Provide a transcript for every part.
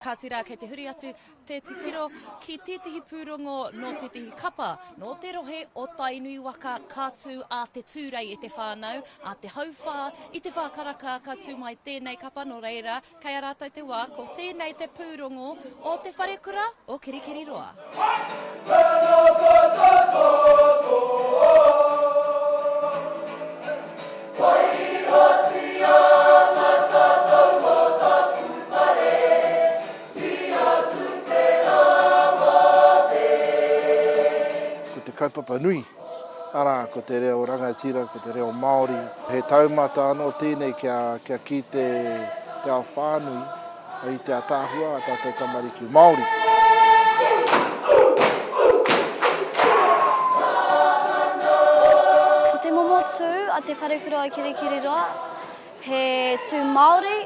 Ka tira kei te huri atu te titiro ki tētahi pūrongo no tētahi kapa. No te rohe o tainui waka kātū a te tūrei i te whānau, a te hauwhā i te whākaraka kātū mai tēnei kapa no reira. Kei a rātou te wā, ko tēnei te pūrongo o te Wharekura o Kirikiriroa. Kaupapa nui, ara ko te reo rangatira, ko te reo Māori. He taumata anō tēnei kia ki te ao whānui, i te atāhua, a tātou tamariki Māori. Ko te momo tū a te Wharekura o Kirikiriroa, he tū Māori,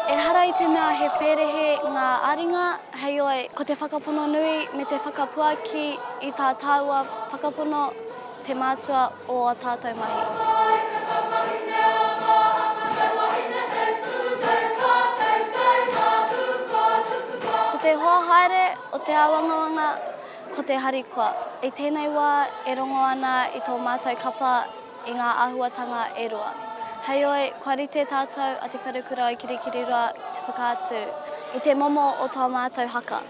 e hara i te mea he wherehe ngā aringa, hei oi, ko te whakapono nui me te whakapuaki i tā tāua whakapono te mātua o a tātou mahi. Ko te hoa haere o te awangawanga, ko te harikoa. I tēnei wā e rongo ana i tō mātou kapa i ngā āhuatanga e rua. Hei oi, kua rite tātou a te Wharekura o Kirikiriroa te whakaatu i te momo o tō mātou haka.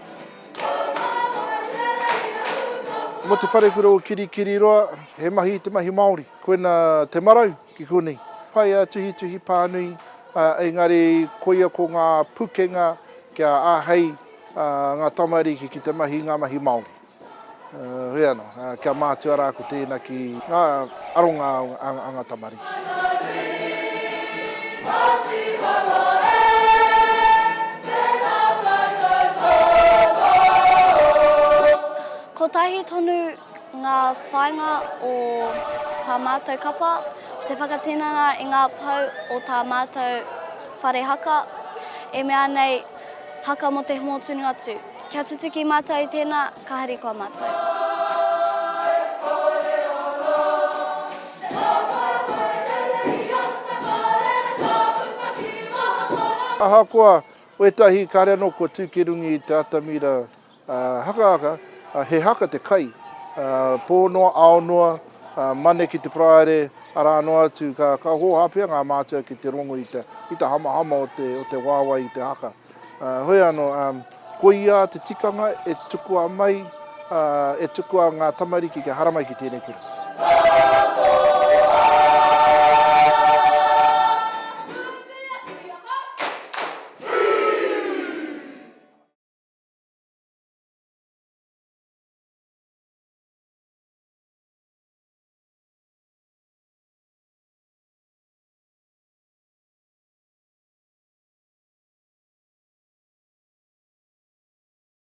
Mo te Wharekura o Kirikiriroa, he mahi te mahi Māori. Koena te marau ki konei. Pai a tuhi pānui, engari koia ko ngā pukenga kia āhei ngā tamariki ki te mahi ngā mahi Māori. Hei anō, kia mātua rā ko tēnā ki ngā aronga a ngā tamariki. Ko tahi tonu ngā whainga o tā mātou kapa, te whakatinana i ngā pau o tā mātou whare haka, e mea nei haka mo te homo tunu atu. Kia titiki mātou i tēnā, ka hari koa mātou. Ahakoa, oetahi kāre anō kua tūkerungi i te atamira haka, he haka te kai. Pōnoa, aonoa, mane ki te praere, ara anō atu, ka hōhapea ngā mātua ki te rongo i te hama o te wāwai i te haka. Hoi anō, ko ia te tikanga e tukua mai, e tukua ngā tamariki ki haramai ki tēnei kura.